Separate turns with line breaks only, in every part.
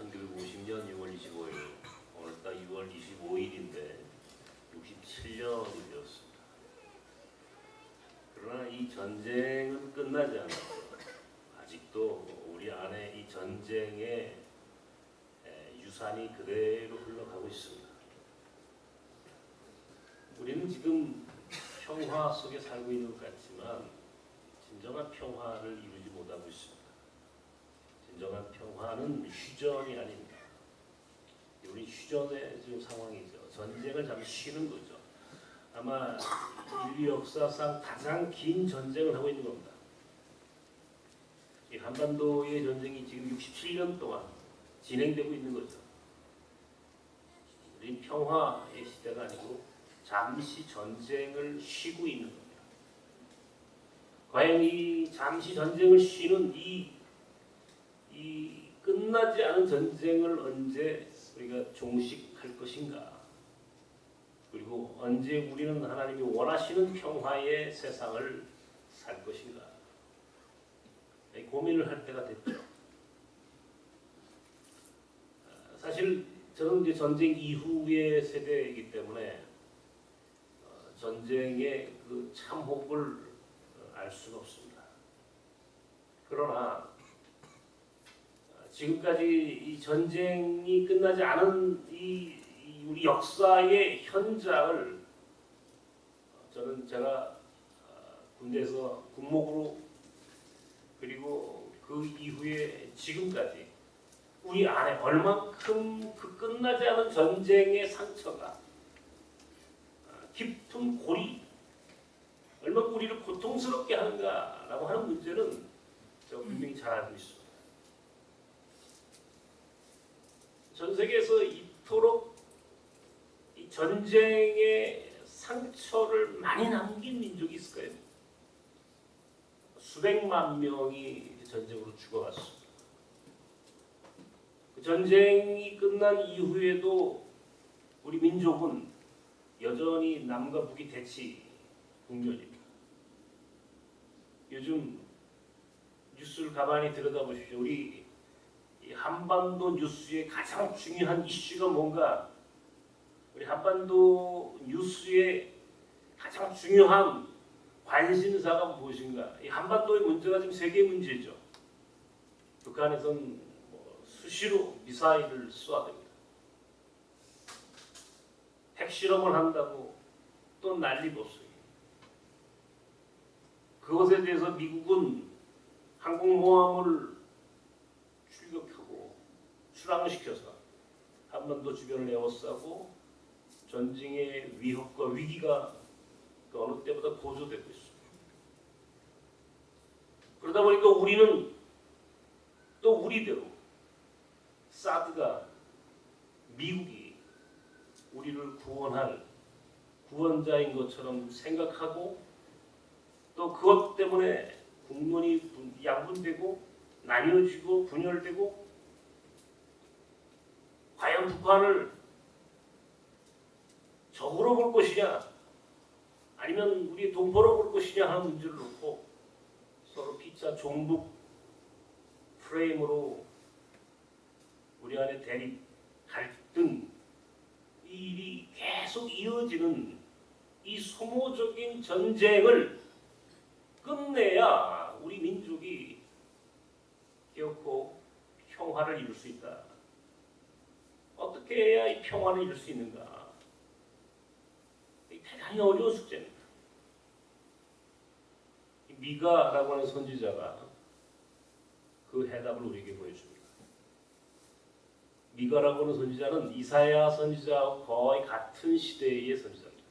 1950년 6월 25일, 오늘따라 6월 25일인데 67년이 되었습니다. 그러나 이 전쟁은 끝나지 않았죠. 아직도 우리 안에 이 전쟁의 유산이 그대로 흘러가고 있습니다. 우리는 지금 평화 속에 살고 있는 것 같지만 진정한 평화를 이루지 못하고 있습니다. 진정한 평화는 휴전이 아닙니다. 우리 휴전의 지금 상황이죠. 전쟁을 잠시 쉬는 거죠. 아마 인류 역사상 가장 긴 전쟁을 하고 있는 겁니다. 이 한반도의 전쟁이 지금 67년 동안 진행되고 있는 거죠. 우리 평화의 시대가 아니고 잠시 전쟁을 쉬고 있는 겁니다. 과연 이 잠시 전쟁을 쉬는 이 끝나지 않은 전쟁을 언제 우리가 종식할 것인가? 그리고 언제 우리는 하나님이 원하시는 평화의 세상을 살 것인가? 고민을 할 때가 됐죠. 사실 저는 이제 전쟁 이후의 세대이기 때문에 전쟁의 그 참혹을 알 수는 없습니다. 그러나 지금까지 이 전쟁이 끝나지 않은 이 우리 역사의 현장을 저는 제가 군대에서 군목으로 그리고 그 이후에 지금까지 우리 안에 얼만큼 그 끝나지 않은 전쟁의 상처가 깊은 골이 얼마큼 우리를 고통스럽게 하는가라고 하는 문제는 제가 분명히 잘 알고 있습니다. 전 세계에서 이토록 이 전쟁의 상처를 많이 남긴 민족이 있을까요? 수백만 명이 전쟁으로 죽어갔습니다. 그 전쟁이 끝난 이후에도 우리 민족은 여전히 남과 북이 대치 국면입니다. 요즘 뉴스를 가만히 들여다보십시오. 우리 한반도 뉴스의 가장 중요한 이슈가 뭔가? 우리 한반도 뉴스의 가장 중요한 관심사가 무엇인가? 이 한반도의 문제가 지금 세계 문제죠. 북한에서는 수시로 미사일을 쏘아댑니다. 핵실험을 한다고 또 난리법석이에요. 그것에 대해서 미국은 항공모함을 출격하고 출항시켜서 한반도 주변을 에워싸고 전쟁의 위협과 위기가 어느 때보다 고조되고 있습니다. 그러다 보니까 우리는 또 우리대로 사드가 미국이 우리를 구원할 구원자인 것처럼 생각하고 또 그것 때문에 국론이 양분되고 나뉘어지고 분열되고 과연 북한을 적으로 볼 것이냐 아니면 우리의 동포로 볼 것이냐 하는 문제를 놓고 서로 피차 종북 프레임으로 우리 안에 대립, 갈등 이 일이 계속 이어지는 이 소모적인 전쟁을 끝내야 우리 민족이 결코 평화를 이룰 수 있다. 어떻게 해야 이 평화를 이룰 수 있는가? 대단히 어려운 숙제입니다. 미가라고 하는 선지자가 그 해답을 우리에게 보여줍니다. 미가라고 하는 선지자는 이사야 선지자와 거의 같은 시대의 선지자입니다.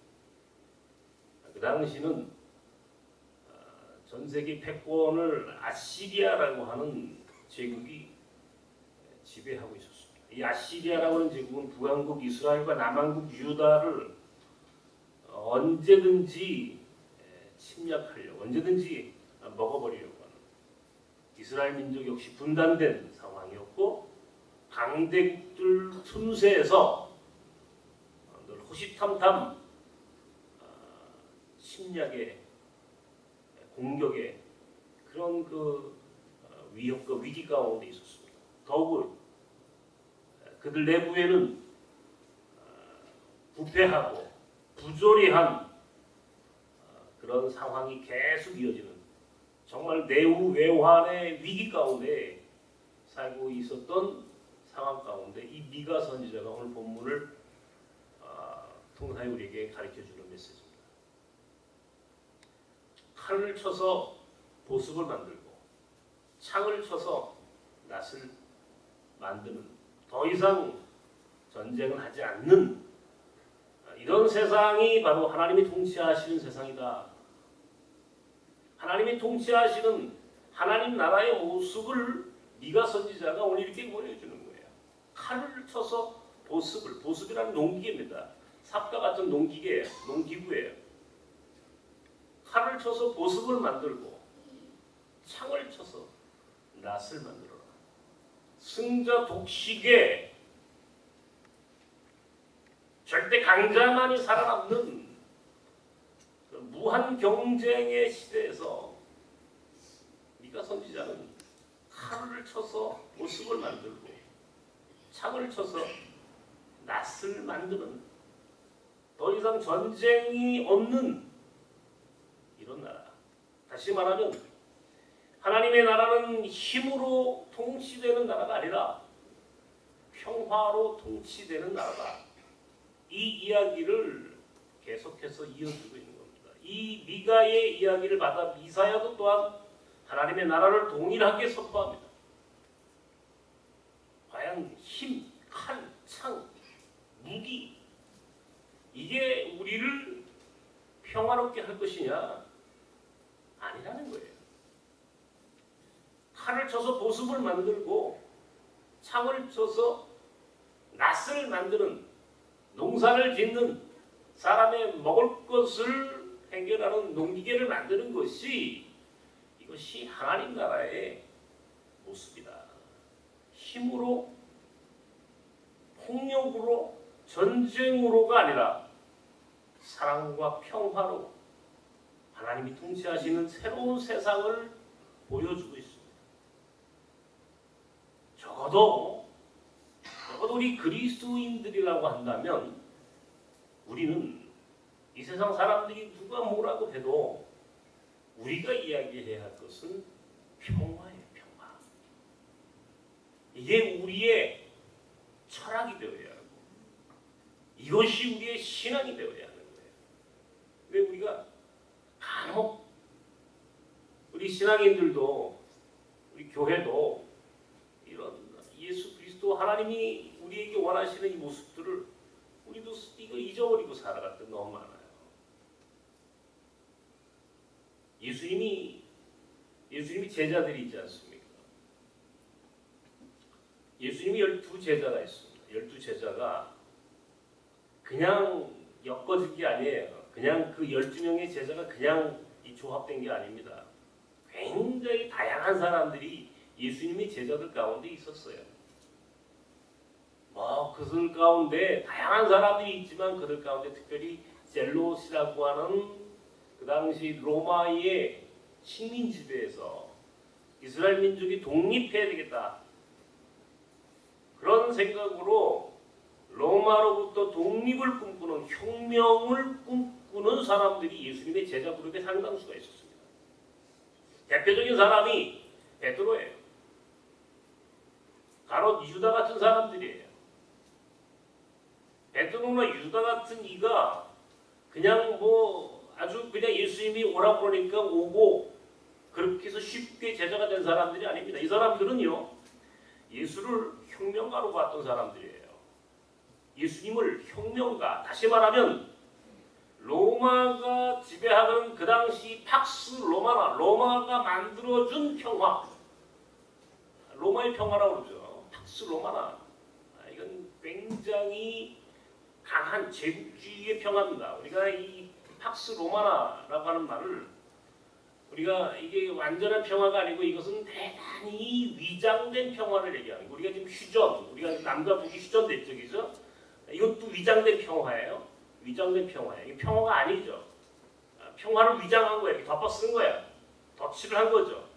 그 당시는 전 세계 패권을 아시리아라고 하는 제국이 지배하고 있었습니다. 이 아시리아라고 하는 제국은 북왕국 이스라엘과 남왕국 유다를 언제든지 침략하려고, 언제든지 먹어버리려고 하는 이스라엘 민족 역시 분단된 상황이었고 강대국들 틈새에서 늘 호시탐탐 침략에 공격에 그런 그 위협과 위기 가운데 있었습니다. 더욱 그들 내부에는 부패하고 부조리한 그런 상황이 계속 이어지는 정말 내후외환의 위기 가운데 살고 있었던 상황 가운데 이 미가 선지자가 오늘 본문을 통하여 우리에게 가르쳐주는 메시지입니다. 칼을 쳐서 보습을 만들고 창을 쳐서 낫을 만드는 더 이상 전쟁을 하지 않는 이런 세상이 바로 하나님이 통치하시는 세상이다. 하나님이 통치하시는 하나님 나라의 모습을 미가 선지자가 오늘 이렇게 보여주는 거예요. 칼을 쳐서 보습이라는 농기계입니다. 삽과 같은 농기계예요. 농기구예요. 칼을 쳐서 보습을 만들고 창을 쳐서 낫을 만들어라. 승자 독식에 절대 강자만이 살아남는 그 무한 경쟁의 시대에서 미가 선지자는 칼을 쳐서 보습을 만들고 창을 쳐서 낫을 만드는 더 이상 전쟁이 없는 이런 나라. 다시 말하면 하나님의 나라는 힘으로 통치되는 나라가 아니라 평화로 통치되는 나라다. 이 이야기를 계속해서 이어주고 있는 겁니다. 이 미가의 이야기를 받아 이사야도 또한 하나님의 나라를 동일하게 선포합니다. 과연 힘, 칼, 창, 무기 이게 우리를 평화롭게 할 것이냐? 아니라는 거예요. 칼을 쳐서 보습을 만들고 창을 쳐서 낫을 만드는 농사를 짓는 사람의 먹을 것을 해결하는 농기계를 만드는 것이 이것이 하나님 나라의 모습이다. 힘으로 폭력으로 전쟁으로가 아니라 사랑과 평화로 하나님이 통치하시는 새로운 세상을 보여주고 있습니다. 적어도 우리 그리스도인들이라고 한다면 우리는 이 세상 사람들이 누가 뭐라고 해도 우리가 이야기해야 할 것은 평화예요. 평화. 이게 우리의 철학이 되어야 하고 이것이 우리의 신앙이 되어야 하는 거예요. 왜 우리가 간혹 우리 신앙인들도 우리 교회도 이런 예수 그리스도 하나님이 우리에게 원하시는 이 모습들을 우리도 이거 잊어버리고 살아갈 때 너무 많아요. 예수님이 제자들이 있지 않습니까? 예수님이 12제자가 있습니다. 12제자가 그냥 엮어진 게 아니에요. 그냥 그 12명의 제자가 그냥 이 조합된 게 아닙니다. 굉장히 다양한 사람들이 예수님의 제자들 가운데 있었어요. 그들 가운데 다양한 사람들이 있지만 그들 가운데 특별히 젤롯이라고 하는 그 당시 로마의 식민 지배에서 이스라엘 민족이 독립해야 되겠다. 그런 생각으로 로마로부터 독립을 꿈꾸는 혁명을 꿈꾸는 사람들이 예수님의 제자 그룹에 상당수가 있었습니다. 대표적인 사람이 베드로예요. 가롯 유다 같은 사람들이에요. 베드로나 유다 같은 이가 그냥 아주 그냥 예수님이 오라고 그러니까 오고 그렇게 해서 쉽게 제자가 된 사람들이 아닙니다. 이 사람들은요 예수를 혁명가로 봤던 사람들이에요. 예수님을 혁명가, 다시 말하면 로마가 지배하던 그 당시 팍스 로마나 로마가 만들어준 평화, 로마의 평화라고 그러죠. 팍스 로마나 이건 굉장히 강한 제국주의의 평화입니다. 우리가 이 팍스 로마나라고 하는 말을 우리가 이게 완전한 평화가 아니고 이것은 대단히 위장된 평화를 얘기하는 거예요. 우리가 지금 휴전, 우리가 남과 북이 휴전됐죠, 그죠? 이것도 위장된 평화예요. 위장된 평화예요. 이게 평화가 아니죠. 평화를 위장한 거예요. 덮어 쓴 거야. 덧칠을 한 거죠.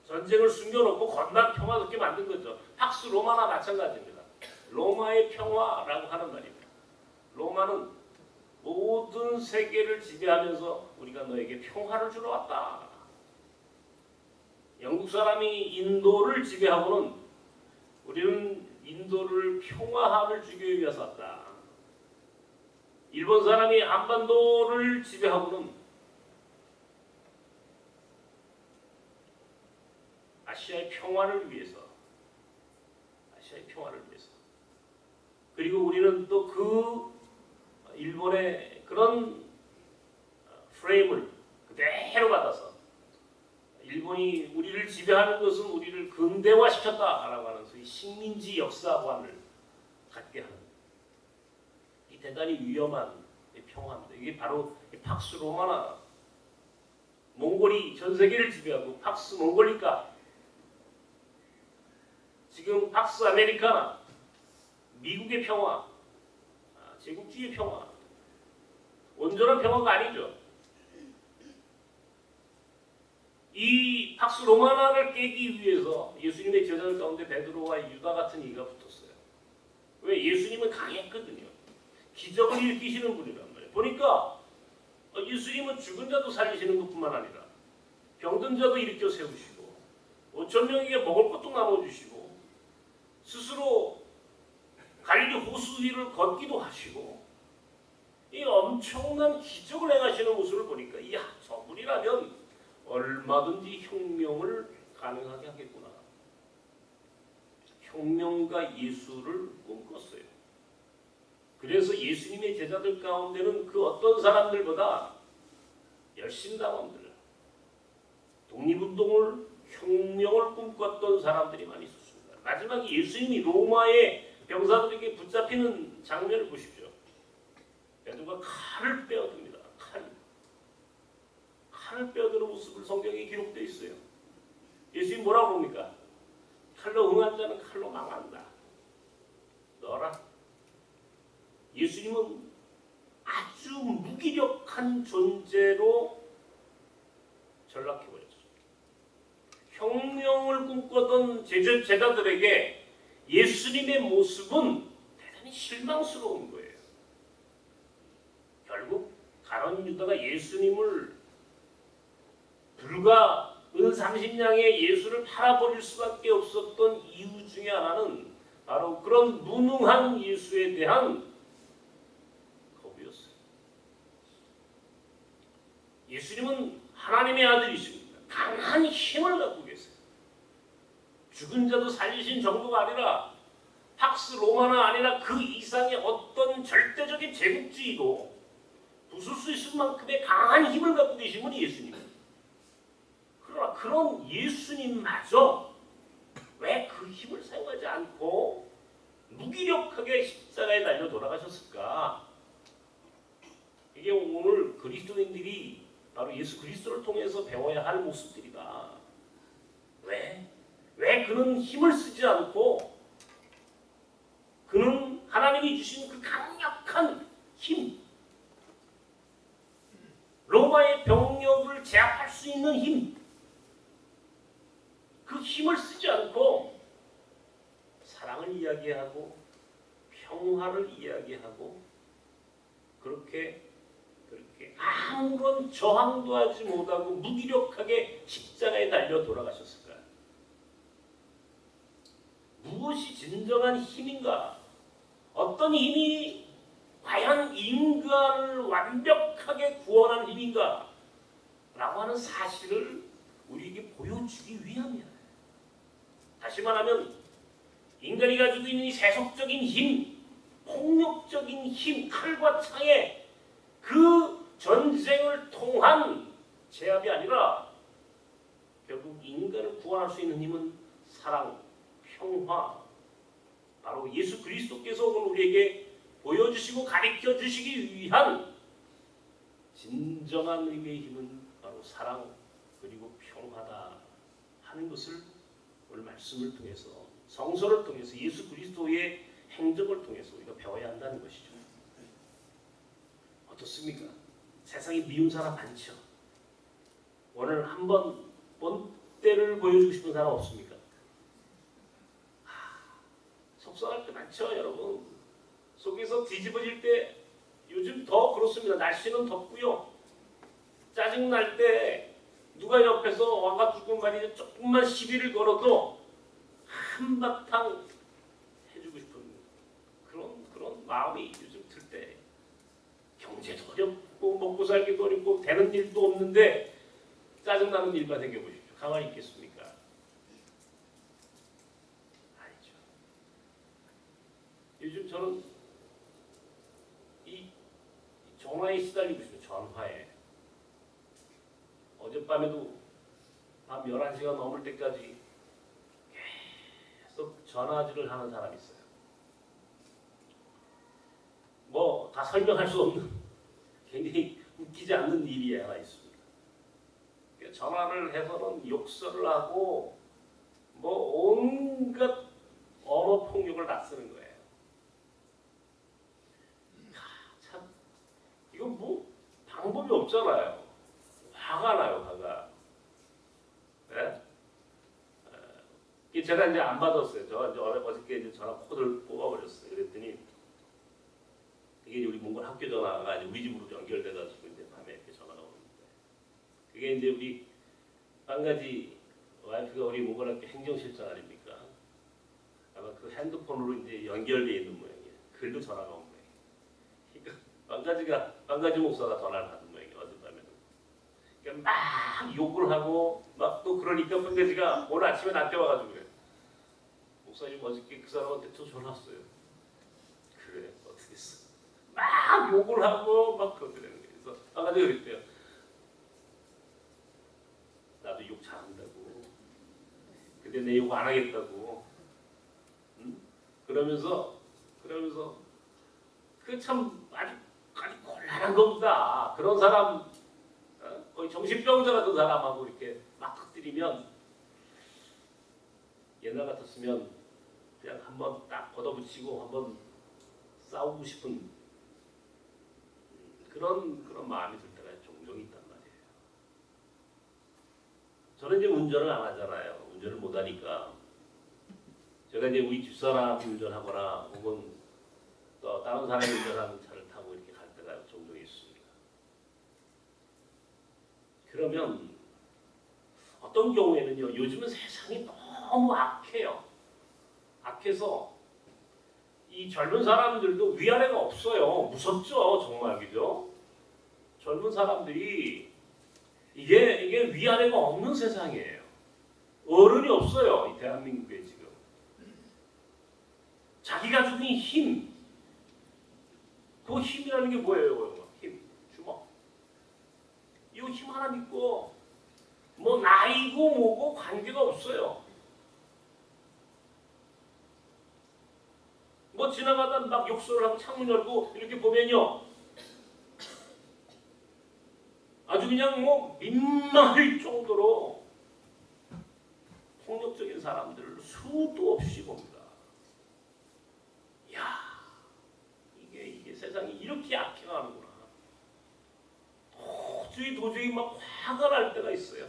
전쟁을 숨겨놓고 건강 평화롭게 만든 거죠. 팍스 로마나 마찬가지입니다. 로마의 평화라고 하는 말입니다. 로마는 모든 세계를 지배하면서 우리가 너에게 평화를 주러 왔다. 영국 사람이 인도를 지배하고는 우리는 인도를 평화함을 주기 위해서 왔다. 일본 사람이 한반도를 지배하고는 아시아의 평화를 위해서, 그리고 우리는 또 그 일본의 그런 프레임을 그대로 받아서 일본이 우리를 지배하는 것은 우리를 근대화시켰다라고 하는 소위 식민지 역사관을 갖게 하는 이 대단히 위험한 평화입니다. 이게 바로 팍스 로마나 몽골이 전 세계를 지배하고 팍스 몽골리카, 지금 팍스 아메리카나, 미국의 평화, 제국주의의 평화, 온전한 평화가 아니죠. 이 팍스 로마나를 깨기 위해서 예수님의 제자들 가운데 베드로와 유다 같은 이가 붙었어요. 왜? 예수님은 강했거든요. 기적을 일으키시는 분이란 말이에요. 보니까 예수님은 죽은 자도 살리시는 것뿐만 아니라 병든 자도 일으켜 세우시고 5천 명에게 먹을 것도 나눠주시고 스스로 갈릴리 호수 위를 걷기도 하시고 이 엄청난 기적을 행하시는 모습을 보니까 저분이라면 얼마든지 혁명을 가능하게 하겠구나. 혁명가 예수를 꿈꿨어요. 그래서 예수님의 제자들 가운데는 그 어떤 사람들보다 열심당원들, 독립운동을, 혁명을 꿈꿨던 사람들이 많이 있었습니다. 마지막에 예수님이 로마의 병사들에게 붙잡히는 장면을 보십시오. 베드로가 칼을 빼어듭니다. 칼을 빼어드는 모습을 성경에 기록되어 있어요. 예수님 뭐라고 봅니까? 칼로 응한 자는 칼로 망한다. 너라. 예수님은 아주 무기력한 존재로 전락해버렸죠. 혁명을 꿈꾸던 제자들에게 예수님의 모습은 대단히 실망스러운 거예요. 결국 가룟 유다가 예수님을 불과 은 30냥의 예수를 팔아버릴 수밖에 없었던 이유 중에 하나는 바로 그런 무능한 예수에 대한 겁이었어요. 예수님은 하나님의 아들이십니다. 강한 힘을 갖고 계세요. 죽은 자도 살리신 정도가 아니라 팍스 로마나 아니라 그 이상의 어떤 절대적인 제국주의도 부술 수 있을 만큼의 강한 힘을 갖고 계신 분이 예수님입니다. 그러나 그런 예수님마저 왜 그 힘을 사용하지 않고 무기력하게 십자가에 달려 돌아가셨을까? 이게 오늘 그리스도인들이 바로 예수 그리스도를 통해서 배워야 할 모습들이다. 왜 그는 힘을 쓰지 않고 그는 하나님이 주신 그 강력한 힘, 로마의 병력을 제압할 수 있는 힘, 그 힘을 쓰지 않고 사랑을 이야기하고 평화를 이야기하고 그렇게 아무런 저항도 하지 못하고 무기력하게 십자가에 달려 돌아가셨을까요? 무엇이 진정한 힘인가? 어떤 힘이 과연 인간을 완벽하게 구원한 힘인가? 라고 하는 사실을 우리에게 보여주기 위함이야. 다시 말하면 인간이 가지고 있는 이 세속적인 힘, 폭력적인 힘, 칼과 창의 그 전쟁을 통한 제압이 아니라 결국 인간을 구원할 수 있는 힘은 사랑, 평화, 바로 예수 그리스도께서 오늘 우리에게 보여주시고 가르쳐 주시기 위한 진정한 의미의 힘은 바로 사랑 그리고 평화다 하는 것을 오늘 말씀을 통해서 성서를 통해서 예수 그리스도의 행적을 통해서 우리가 배워야 한다는 것이죠. 어떻습니까? 세상에 미운 사람 많죠. 오늘 한번 때를 보여주고 싶은 사람 없습니까? 속상할 때 많죠, 여러분. 속에서 뒤집어질 때 요즘 더 그렇습니다. 날씨는 덥고요. 짜증날 때 누가 옆에서 와가지고 말이죠. 조금만 시비를 걸어도 한바탕 해주고 싶은 그런 마음이 요즘 들 때 경제도 어렵고 먹고 살기도 어렵고 되는 일도 없는데 짜증나는 일만 생겨보십시오. 가만히 있겠습니까? 아니죠. 요즘 저는 이 전화에 시달리고 있어요. 전화에. 어젯밤에도 밤 11시가 넘을 때까지 계속 전화질을 하는 사람이 있어요. 뭐 다 설명할 수 없는 굉장히 웃기지 않는 일이 하나 있습니다. 전화를 해서는 욕설을 하고 뭐 온갖 언어 폭력을 다 쓰는 거예요. 참 이건 뭐 방법이 없잖아요. 화가 나요, 화가. 네? 제가 이제 안 받았어요. 저 이제 어저께 이제 전화 코드를 뽑아버렸어요. 그랬더니 이게 우리 몽골 학교 전화가 이제 우리 집으로 연결돼가지고 이제 밤에 이렇게 전화가 오는데 그게 이제 우리 한 가지 와이프가 우리 몽골 학교 행정실장 아닙니까? 아마 그 핸드폰으로 이제 연결돼 있는 모양이에요. 글로 전화가 온 모양이에요. 그러니까 반가지 목사가 전화를 받은 모양이에요. 어젯밤에는. 그러니까 막 욕을 하고 막 또 그러니까 반가지가 오늘 아침에 나한테 와가지고 그래. 목사님 어저께 그 사람한테 또 전화 왔어요. 그래 어떻게 했어? 막 욕을 하고 막 그러더라고요. 그래서 반가지가 그랬대요. 나도 욕 잘한다고. 근데 내 욕 안 하겠다고. 응? 그러면서 그 참 아주 곤란한 겁니다. 그런 사람 거의 정신병자 같은 사람하고 이렇게 막 터뜨리면 옛날 같았으면 그냥 한번 딱 걷어붙이고 한번 싸우고 싶은 그런 마음이 들 때가 종종 있단 말이에요. 저는 이제 운전을 안 하잖아요. 운전을 못 하니까 제가 이제 우리 집사람이 운전하거나 혹은 또 다른 사람이 운전하는 차를 타고 이렇게 갈 때가 종종 있습니다. 그러면 어떤 경우에는요. 요즘은 세상이 너무 악해요. 악해서 이 젊은 사람들도 위아래가 없어요. 무섭죠, 정말 그죠? 젊은 사람들이 이게 위아래가 없는 세상이에요. 어른이 없어요, 이 대한민국에 지금. 자기가 주는 힘, 그 힘이라는 게 뭐예요? 힘, 주먹. 이 힘 하나 믿고 뭐 나이고 뭐고 관계가 없어요. 뭐 지나가다 막 욕설을 하고 창문 열고 이렇게 보면요. 아주 그냥 뭐 민망할 정도로 폭력적인 사람들을 수도 없이 봅니다. 이야, 이게 세상이 이렇게 악해가는구나. 도저히 막 화가 날 때가 있어요.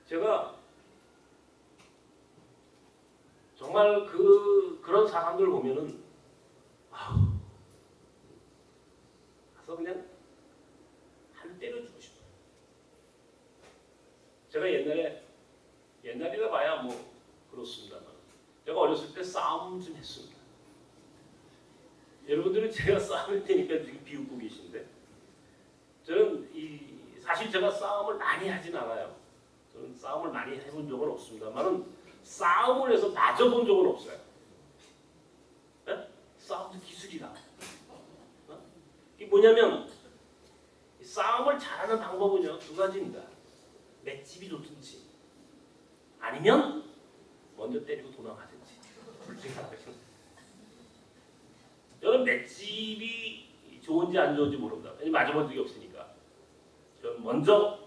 제가 정말 그런 사람들 보면은 가서 그냥 한 때려주고 싶어요. 제가 옛날이라 봐야 뭐 그렇습니다만 제가 어렸을 때 싸움 좀 했습니다. 여러분들은 제가 싸움을 테니까 지금 비웃고 계신데 저는 사실 제가 싸움을 많이 하진 않아요. 저는 싸움을 많이 해본 적은 없습니다만은 싸움을 해서 맞아본 적은 없어요. 네? 싸움도 기술이다. 이게 뭐냐면 싸움을 잘하는 방법은요 두 가지입니다. 맷집이 좋든지 아니면 먼저 때리고 도망가든지 둘 중에 하나죠. 저는 맷집이 좋은지 안 좋은지 모릅니다. 왜냐면 맞아본 적이 없으니까. 저는 먼저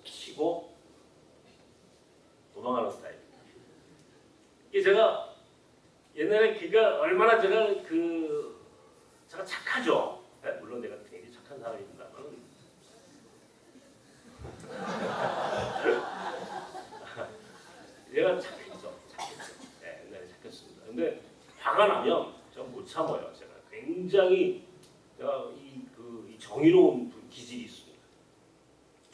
치고 도망가는 스타일입니다. 이게 제가 옛날에 그가 얼마나 제가 착하죠. 네? 물론 내가 굉장히 착한 사람입니다만 내가 착했어. 네, 옛날에 착했습니다. 근데 화가 나면 제가 못 참아요. 제가 굉장히 제가 이 정의로운 기질이 있습니다.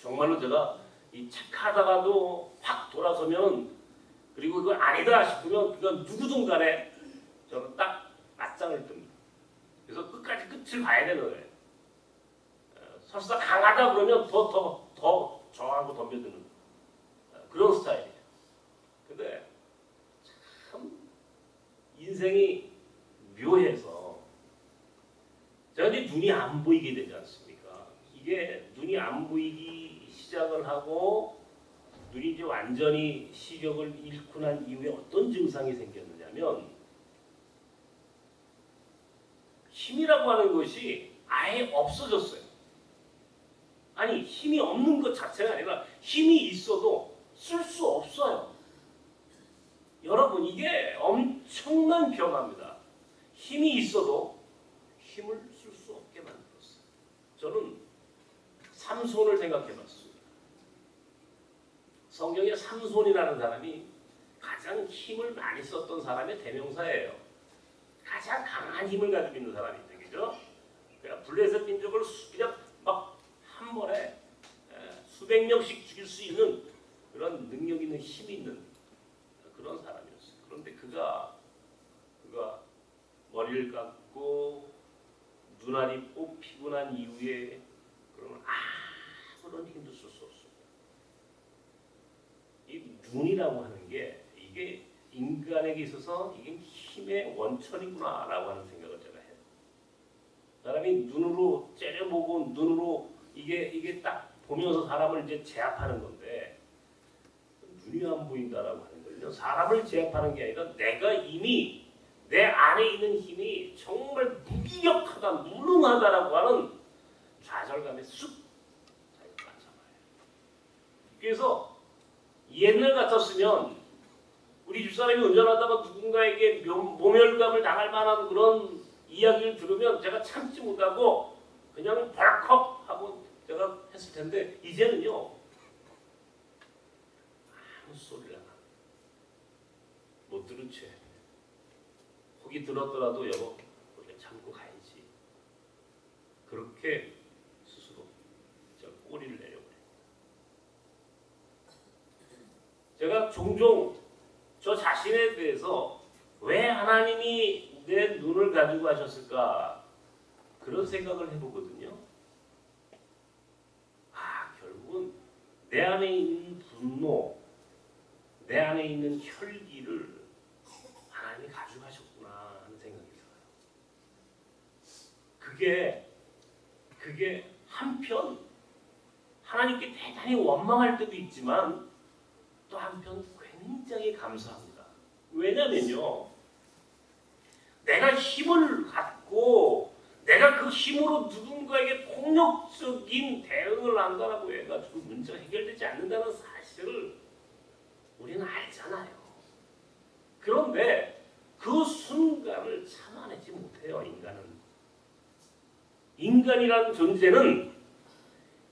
정말로 제가 이 착하다가도 확 돌아서면 그리고 그거 아니다 싶으면 그건 누구든 간에 저는 딱 맞짱을 뜹니다. 그래서 끝까지 끝을 봐야 되는 거예요. 설사 강하다 그러면 더 저하고 덤벼드는 그런 스타일이에요. 근데 참 인생이 묘해서 제가 이제 눈이 안 보이게 되지 않습니까? 이게 눈이 안 보이기 시작을 하고 눈이 이제 완전히 시력을 잃고 난 이후에 어떤 증상이 생겼느냐면 힘이라고 하는 것이 아예 없어졌어요. 아니 힘이 없는 것 자체가 아니라 힘이 있어도 쓸 수 없어요. 여러분 이게 엄청난 변화입니다. 힘이 있어도 힘을 쓸 수 없게 만들었어요. 저는 삼손을 생각해봤습니다. 성경에 삼손이라는 사람이 가장 힘을 많이 썼던 사람의 대명사예요. 가장 강한 힘을 가지고 있는 사람이죠. 그죠? 그러니까 블레셋 민족을 그냥 막 한 번에 수백 명씩 죽일 수 있는 그런 능력 있는 힘 있는 그런 사람이었어요. 그런데 그가 머리를 감고 눈알이 뽑히고 난 이후에 그러면 아무런 힘도 쓸 수 없어요. 이 눈이라고 하는 게 이게 인간에게 있어서 이게 힘의 원천이구나라고 하는 생각을 제가 해요. 사람이 눈으로 째려보고 눈으로 이게 딱 보면서 사람을 이제 제압하는 건데 눈이 안 보인다라고 하는 거는요. 사람을 제압하는 게 아니라 내가 이미 내 안에 있는 힘이 정말 무기력하다, 무능하다라고 하는 좌절감에 쑥 빠져나와요. 그래서 옛날 같았으면 우리 집사람이 운전하다가 누군가에게 모멸감을 당할 만한 그런 이야기를 들으면 제가 참지 못하고 그냥 벌컥 하고 제가 했을 텐데 이제는요 아무 소리를 못 들은 채 혹이 들었더라도 여보 우리가 참고 가야지 그렇게 스스로 제가 꼬리를 내려버려요. 제가 종종 저 자신에 대해서 왜 하나님이 내 눈을 가지고 하셨을까 그런 생각을 해보거든요. 결국은 내 안에 있는 분노, 내 안에 있는 혈기를 하나님이 가져가셨구나 하는 생각이 들어요. 그게 한편 하나님께 대단히 원망할 때도 있지만 또 한편 굉장히 감사합니다. 왜냐면요. 내가 힘을 갖고 내가 그 힘으로 누군가에게 폭력적인 대응을 한다라고 해가지고 문제가 해결되지 않는다는 사실을 우리는 알잖아요. 그런데 그 순간을 참아내지 못해요. 인간이라는 존재는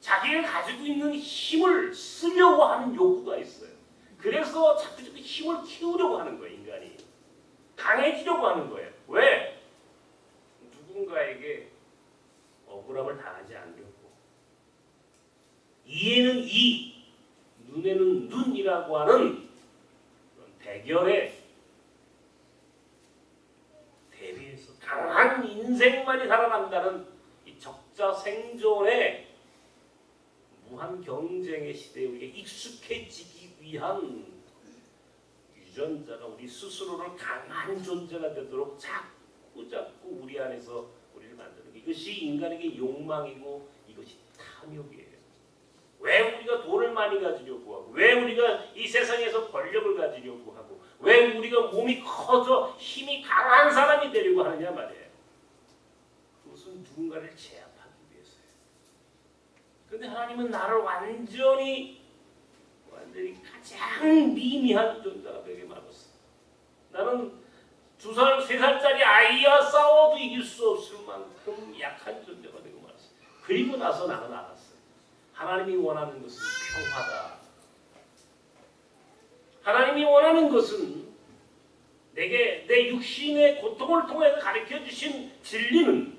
자기가 가지고 있는 힘을 쓰려고 하는 욕구가 있어요. 그래서 자꾸 힘을 키우려고 하는 거예요. 인간이. 강해지려고 하는 거예요. 왜? 누군가에게 억울함을 당하지 않으려고. 이에는 이, 눈에는 눈이라고 하는 대결에 대비해서 강한 인생만이 살아남는다는 이 적자생존의 무한 경쟁의 시대에 우리가 익숙해지기 위한 유전자가 우리 스스로를 강한 존재가 되도록 자꾸 우리 안에서 우리를 만드는 것. 이것이 인간에게 욕망이고 이것이 탐욕이에요. 왜 우리가 돈을 많이 가지려고 하고 왜 우리가 이 세상에서 권력을 가지려고 하고 왜 우리가 몸이 커져 힘이 강한 사람이 되려고 하느냐 말이에요. 그것은 누군가를 제압하기 위해서예요. 그런데 하나님은 나를 완전히 가장 미미한 존재가 되게 만들었어요. 나는 2살, 3살짜리 아이와 싸워도 이길 수 없을 만큼 약한 존재가 되고 말았어요. 그리고 나서 나는 알았어요. 하나님이 원하는 것은 평화다. 하나님이 원하는 것은 내게 내 육신의 고통을 통해서 가르쳐 주신 진리는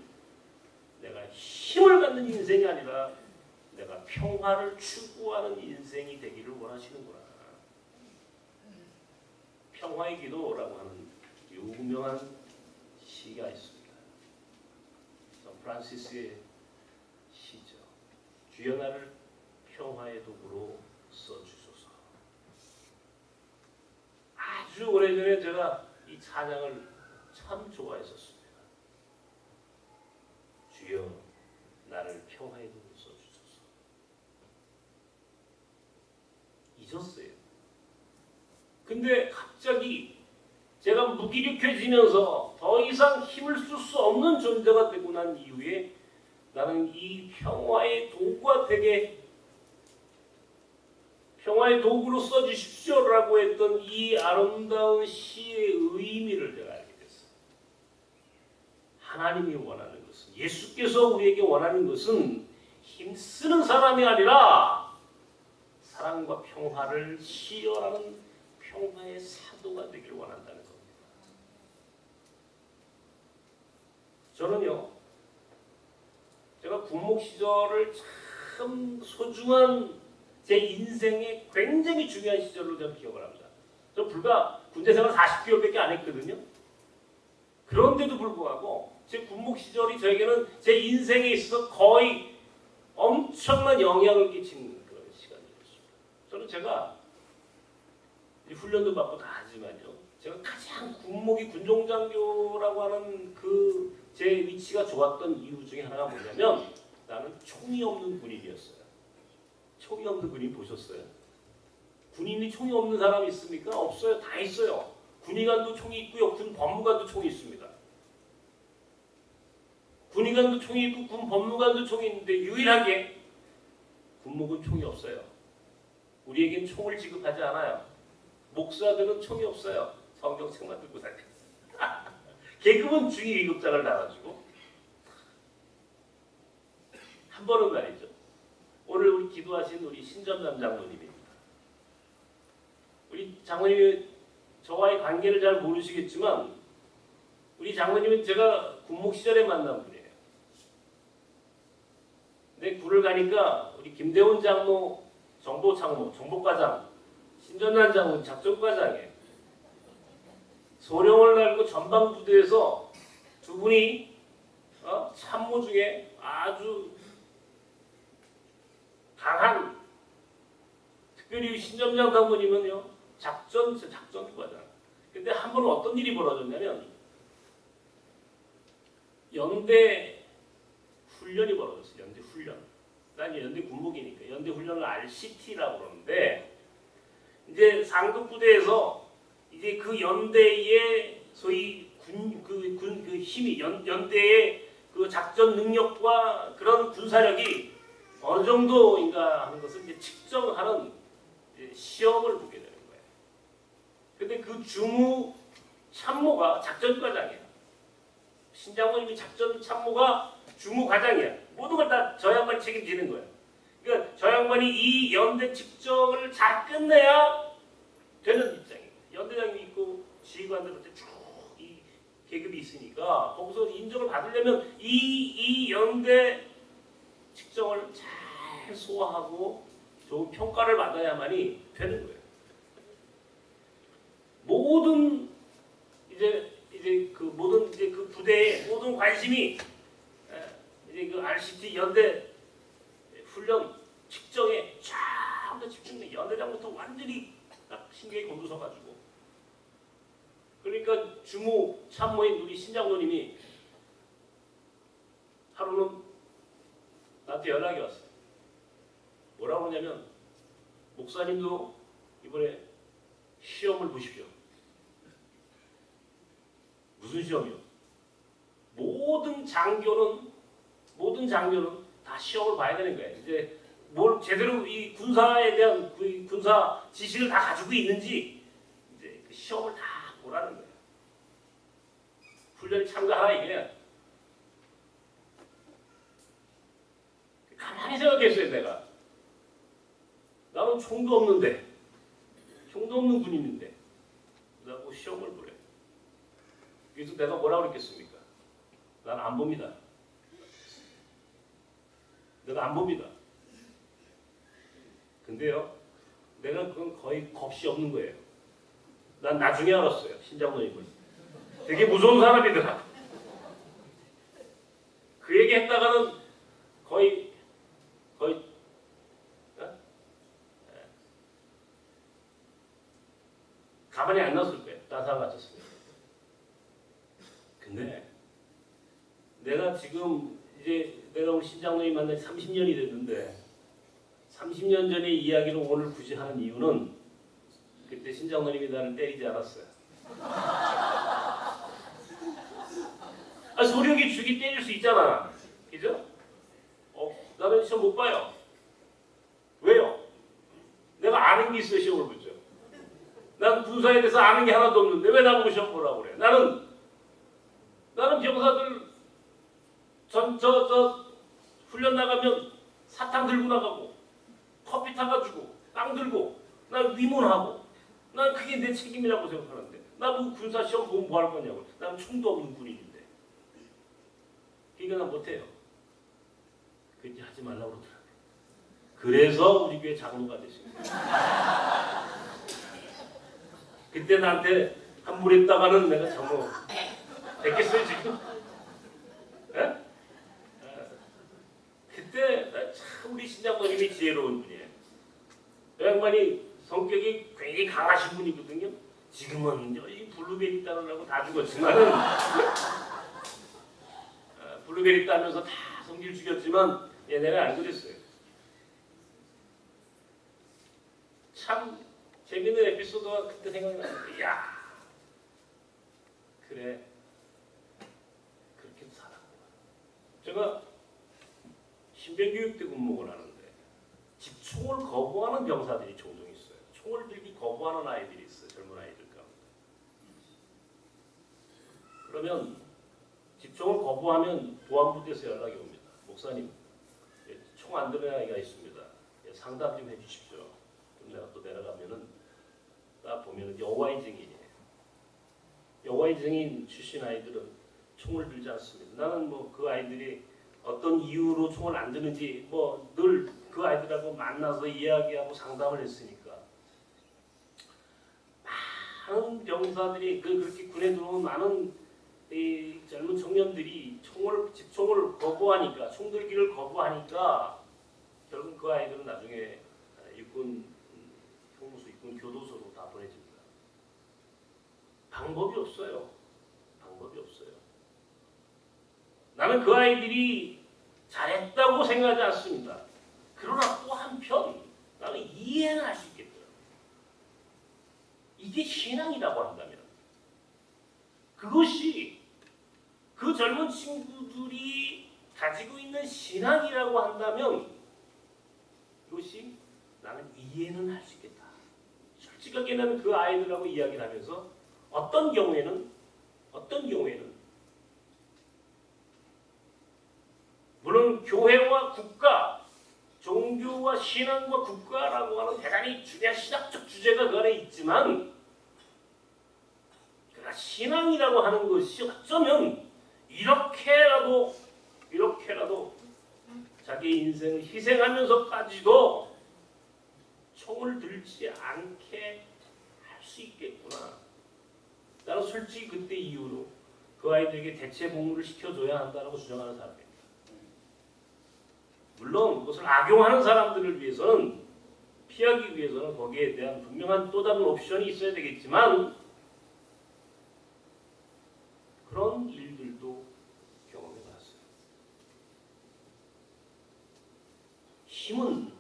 내가 힘을 갖는 인생이 아니라 내가 평화를 추구하는 인생이 되기를 원하시는구나. 평화의 기도라고 하는 유명한 시가 있습니다. 선 프란시스의 시죠. 주여 나를 평화의 도구로 써주소서. 아주 오래전에 제가 이 찬양을 참 좋아했었습니다. 주여 나를 평화의 도구로 써주소서. 잊었어요. 근데 갑자기 제가 무기력해지면서 더 이상 힘을 쓸 수 없는 존재가 되고 난 이후에 나는 이 평화의 도구가 되게 평화의 도구로 써주십시오라고 했던 이 아름다운 시의 의미를 제가 알게 됐어요. 하나님이 원하는 것은, 예수께서 우리에게 원하는 것은 힘쓰는 사람이 아니라 사랑과 평화를 시연하는 평화의 사도가 되기를 원한다는 겁니다. 저는요, 제가 군목 시절을 참 소중한 제 인생의 굉장히 중요한 시절로 저는 기억을 합니다. 저 불과 군대 생활 40개월밖에 안 했거든요. 그런데도 불구하고 제 군목 시절이 저에게는 제 인생에 있어서 거의 엄청난 영향을 끼친 그런 시간이었습니다. 저는 제가 훈련도 받고 다 하지만요, 제가 가장 군목이 군종장교라고 하는 그 제 위치가 좋았던 이유 중에 하나가 뭐냐면 나는 총이 없는 군인이었어요. 총이 없는 군인 보셨어요? 군인이 총이 없는 사람이 있습니까? 없어요. 다 있어요. 군의관도 총이 있고요. 군 법무관도 총이 있습니다. 군의관도 총이 있고 군 법무관도 총이 있는데 유일하게 군목은 총이 없어요. 우리에겐 총을 지급하지 않아요. 목사들은 총이 없어요. 성경책만 들고 다녀요. 계급은 중위 2급장을 나가지고 한 번은 말이죠. 오늘 우리 기도하신 우리 신전남 장로님입니다. 우리 장로님이 저와의 관계를 잘 모르시겠지만 우리 장로님은 제가 군목 시절에 만난 분이에요. 근데 군을 가니까 우리 김대훈 장로 정보창모, 정보과장, 신전남 장로 작전과장이에요. 소령을 날고 전방부대에서 두 분이 참모 중에 아주 강한, 특별히 신점장 장모님은요 작전과장. 근데 한 번은 어떤 일이 벌어졌냐면 연대 훈련이 벌어졌어요. 연대 훈련. 난 연대 군목이니까 연대 훈련을 RCT라고 그러는데 이제 상급 부대에서 이제 그 연대의 소위 그 힘이 연대의 그 작전 능력과 그런 군사력이 어느 정도인가 하는 것을 이제 측정하는 이제 시험을 보게 되는 거예요. 근데 그 주무 참모가 작전과장이에요. 신장모님이 작전 참모가 주무과장이야. 모든 걸 다 저 양반이 책임지는 거예요. 그러니까 저 양반이 이 연대 측정을 잘 끝내야 되는 입장이에요. 연대장이 있고 지휘관들한테 쭉 이 계급이 있으니까 거기서 인정을 받으려면 이 연대 측정을 잘 소화하고 좋은 평가를 받아야만이 되는 거예요. 모든 그 부대의 모든 관심이 이제 그 RCT 연대 훈련 측정에 쫙 집중돼. 연대장부터 완전히 딱 신경이 곤두서가지고. 그러니까 주무 참모인 우리 신장로님이 하루는 나한테 연락이 왔어요. 뭐라고 하냐면 목사님도 이번에 시험을 보십시오. 무슨 시험이요? 모든 장교는 다 시험을 봐야 되는 거예요. 이제 뭘 제대로 이 군사에 대한 군사 지식을 다 가지고 있는지 이제 그 시험을 다 보라는 거예요. 훈련에 참가하라 이게. 가만히 생각했어요, 내가. 나는 총도 없는데 형도 없는 군인인데 나보고 시험을 보래. 그래서 내가 뭐라고 그랬겠습니까? 난 안 봅니다. 내가 안 봅니다. 근데요, 내가 그건 거의 겁이 없는 거예요. 난 나중에 알았어요. 신장노임을. 되게 무서운 사람이더라. 그 얘기 했다가는 거의 가만히 안 놨을 거예요. 딴 사람 같았습니다. 근데 내가 지금 이제 내가 우리 신장노임 만난 지 30년이 됐는데 30년 전의 이야기를 오늘 굳이 하는 이유는 그때 신장노님이 나를 때리지 않았어요. 소력이 죽이 때릴 수 있잖아. 그죠? 나는 시험 못 봐요. 왜요? 내가 아는 게 있어요. 시험을 보죠. 난 군사에 대해서 아는 게 하나도 없는데 왜 나보고 시험 보라고 그래? 나는 병사들 훈련 나가면 사탕 들고 나가고 커피 타가지고 빵 들고 난 위문하고 난 그게 내 책임이라고 생각하는데 나 뭐 군사 시험 보면 뭐 할 거냐고. 난 총도 없는 군인인데. 그러니까 난 못해요. 그 이제 하지 말라고 그러더라고요. 그래서 우리 교회 장로가 됐습니다. 그때 나한테 환불했다가는 내가 장로 됐겠어요 지금? 에? 그때 참 우리 신장모님이 지혜로운 분이에요. 그 양반이 성격이 굉장히 강하신 분이거든요. 지금은 이 블루베리 따느라고 다 죽었지만은 블루베리 따면서 다 성질 죽였지만 얘네는 안 그랬어요. 참 재밌는 에피소드가 그때 생각이 나는데 이야 그래 그렇게 살았구나. 제가 신병교육대 군목을 하는데 집총을 거부하는 병사들이 종종 있어요. 총을 들기 거부하는 아이들이 있어요. 젊은 아이들 가운데. 그러면 집총을 거부하면 보안부대에서 연락이 옵니다. 목사님 총 안 드는 아이가 있습니다. 상담 좀 해주십시오. 그럼 내가 또 내려가면은 딱 보면은 여호와의 증인이에요. 여호와의 증인 출신 아이들은 총을 들지 않습니다. 나는 뭐 그 아이들이 어떤 이유로 총을 안 드는지 뭐 늘 그 아이들하고 만나서 이야기하고 상담을 했으니까 많은 병사들이 그렇게 군에 들어온 많은 이 젊은 청년들이 집총을 거부하니까 총 들기를 거부하니까 결국 그 아이들은 나중에 육군 형무소 육군 교도소로 다 보내집니다. 방법이 없어요. 방법이 없어요. 나는 그 아이들이 잘했다고 생각하지 않습니다. 그러나 또 한편 나는 이해는 할 수 있겠더라고요. 이게 신앙이라고 한다면 그것이 그 젊은 친구들이 가지고 있는 신앙이라고 한다면 이것이 나는 이해는 할 수 있겠다. 솔직하게 나는 그 아이들하고 이야기를 하면서 어떤 경우에는 물론 교회와 국가, 종교와 신앙과 국가라고 하는 대단히 중요한 신학적 주제가 그 안에 있지만 그러나 신앙이라고 하는 것이 어쩌면 이렇게라도 자기 인생을 희생하면서까지도 총을 들지 않게 할 수 있겠구나. 나는 솔직히 그때 이후로 그 아이들에게 대체 복무를 시켜줘야 한다고 주장하는 사람입니다. 물론 그것을 악용하는 사람들을 위해서는 피하기 위해서는 거기에 대한 분명한 또 다른 옵션이 있어야 되겠지만 그런 일들도 경험해봤어요. 힘은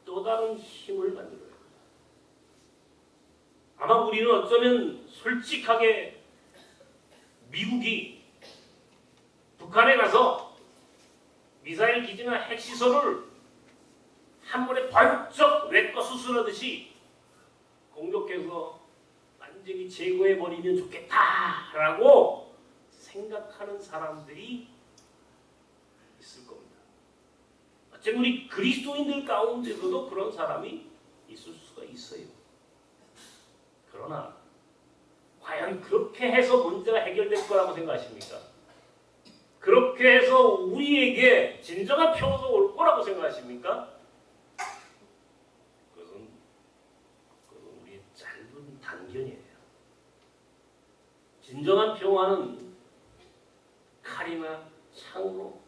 또 다른 힘을 만들어야 합니다. 아마 우리는 어쩌면 솔직하게 미국이 북한에 가서 미사일 기지나 핵시설을 한 번에 번쩍 외과 수술하듯이 공격해서 완전히 제거해버리면 좋겠다라고 생각하는 사람들이 있을 겁니다. 어쩌면 우리 그리스도인들 가운데서도 그런 사람이 있을 수가 있어요. 그러나 과연 그렇게 해서 문제가 해결될 거라고 생각하십니까? 그렇게 해서 우리에게 진정한 평화가 올 거라고 생각하십니까? 그것은 우리의 짧은 단견이에요. 진정한 평화는 칼이나 창으로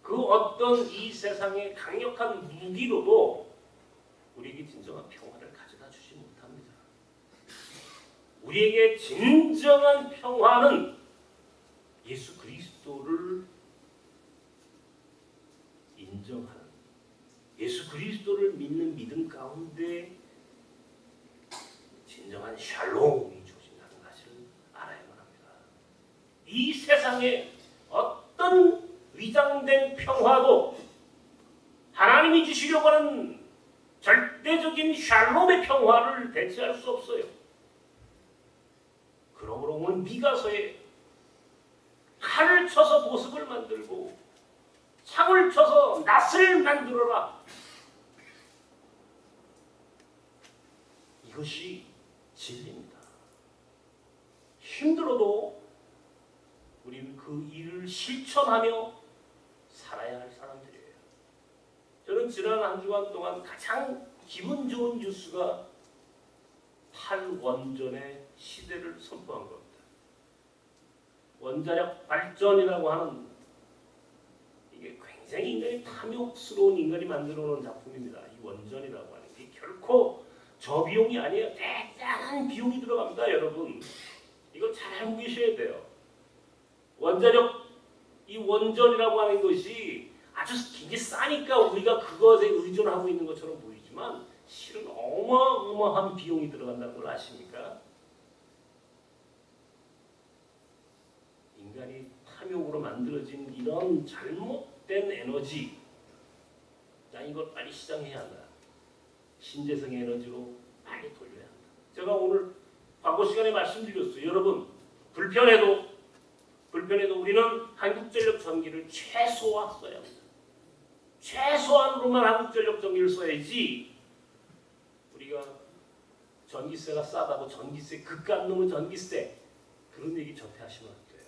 그 어떤 이 세상의 강력한 무기로도 우리에게 진정한 평화를 가져다 주지 못합니다. 우리에게 진정한 평화는 예수 그리스도를 인정하는, 예수 그리스도를 믿는 믿음 가운데 진정한 샬롬이 주어진다는 것을 알아야만 합니다. 이 세상에 어떤 위장된 평화도 하나님이 주시려고 하는 절대적인 샬롬의 평화를 대체할 수 없어요. 그러므로 오늘 미가서에 칼을 쳐서 보습을 만들고 창을 쳐서 낫을 만들어라. 이것이 진리입니다. 힘들어도 우리는 그 일을 실천하며 살아야 할 사람들이에요. 저는 지난 한 주간 동안 가장 기분 좋은 뉴스가 탈원전의 시대를 선포한 겁니다. 원자력 발전이라고 하는 이게 굉장히 인간이 탐욕스러운 인간이 만들어 놓은 작품입니다. 이 원전이라고 하는 게 결코 저비용이 아니에요. 대단한 비용이 들어갑니다. 여러분 이걸 잘 알고 계셔야 돼요. 원자력 이 원전이라고 하는 것이 아주 굉장히 싸니까 우리가 그것에 의존하고 있는 것처럼 보이지만 실은 어마어마한 비용이 들어간다는 걸 아십니까? 인간이 탐욕으로 만들어진 이런 잘못된 에너지, 나 이걸 빨리 시장해야 한다. 신재생의 에너지로 빨리 돌려야 한다. 제가 오늘 광고 시간에 말씀드렸어요. 여러분 불편해도 우리는 한국전력 전기를 최소화 써야 합니다. 최소한으로만 한국전력 전기를 써야지 우리가 전기세가 싸다고 전기세 극값 넘은 전기세 그런 얘기 절대 하시면 안 돼요.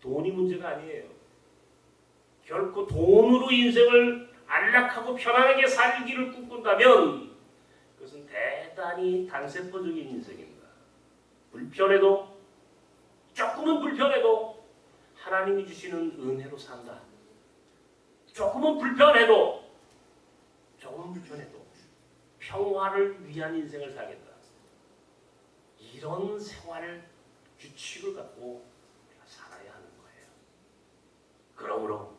돈이 문제가 아니에요. 결코 돈으로 인생을 안락하고 편안하게 살기를 꿈꾼다면 그것은 대단히 단세포적인 인생입니다. 불편해도 조금은 불편해도 하나님이 주시는 은혜로 산다. 조금은 불편해도 평화를 위한 인생을 살겠다. 이런 생활 규칙을 갖고 우리가 살아야 하는 거예요. 그러므로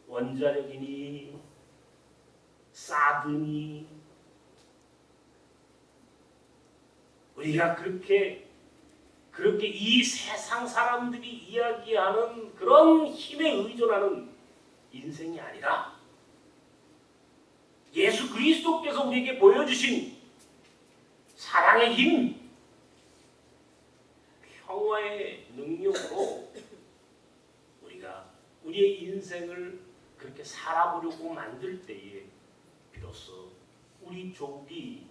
원자력이니 사드니 우리가 그렇게 이 세상 사람들이 이야기하는 그런 힘에 의존하는 인생이 아니라 예수 그리스도께서 우리에게 보여주신 사랑의 힘, 평화의 능력으로 우리가 우리의 인생을 그렇게 살아보려고 만들 때에 비로소 우리 조국이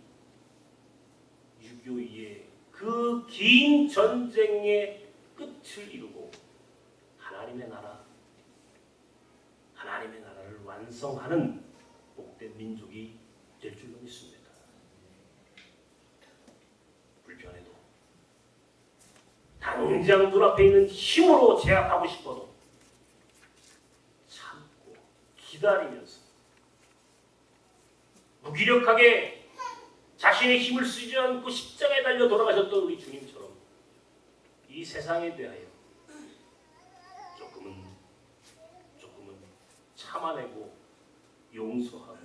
6.25의 그 긴 전쟁의 끝을 이루고 하나님의 나라를 완성하는 복된 민족이 될 줄로 믿습니다. 불편해도 당장 눈앞에 있는 힘으로 제압하고 싶어도 참고 기다리면서 무기력하게 자신의 힘을 쓰지 않고 십자가에 달려 돌아가셨던 우리 주님처럼 이 세상에 대하여 조금은 참아내고 용서하고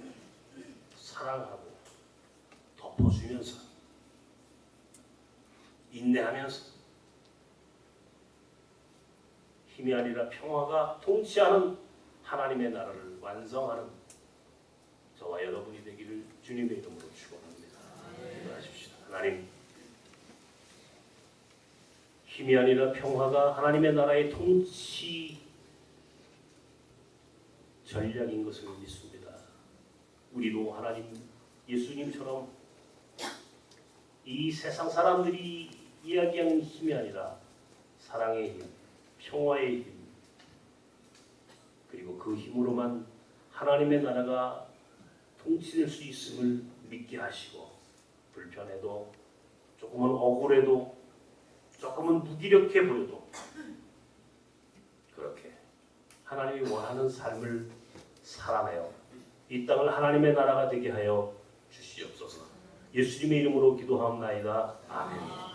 사랑하고 덮어주면서 인내하면서 힘이 아니라 평화가 통치하는 하나님의 나라를 완성하는 저와 여러분이 되기를 주님의 이름으로 축원합니다. 기도하십시다. 하나님, 힘이 아니라 평화가 하나님의 나라의 통치 전략인 것을 믿습니다. 우리도 하나님 예수님처럼 이 세상 사람들이 이야기하는 힘이 아니라 사랑의 힘, 평화의 힘, 그리고 그 힘으로만 하나님의 나라가 통치될 수 있음을 믿게 하시고, 불편해도 조금은 억울해도 조금은 무기력해 보여도 그렇게 하나님이 원하는 삶을 살아내어 이 땅을 하나님의 나라가 되게 하여 주시옵소서. 예수님의 이름으로 기도하옵나이다. 아멘.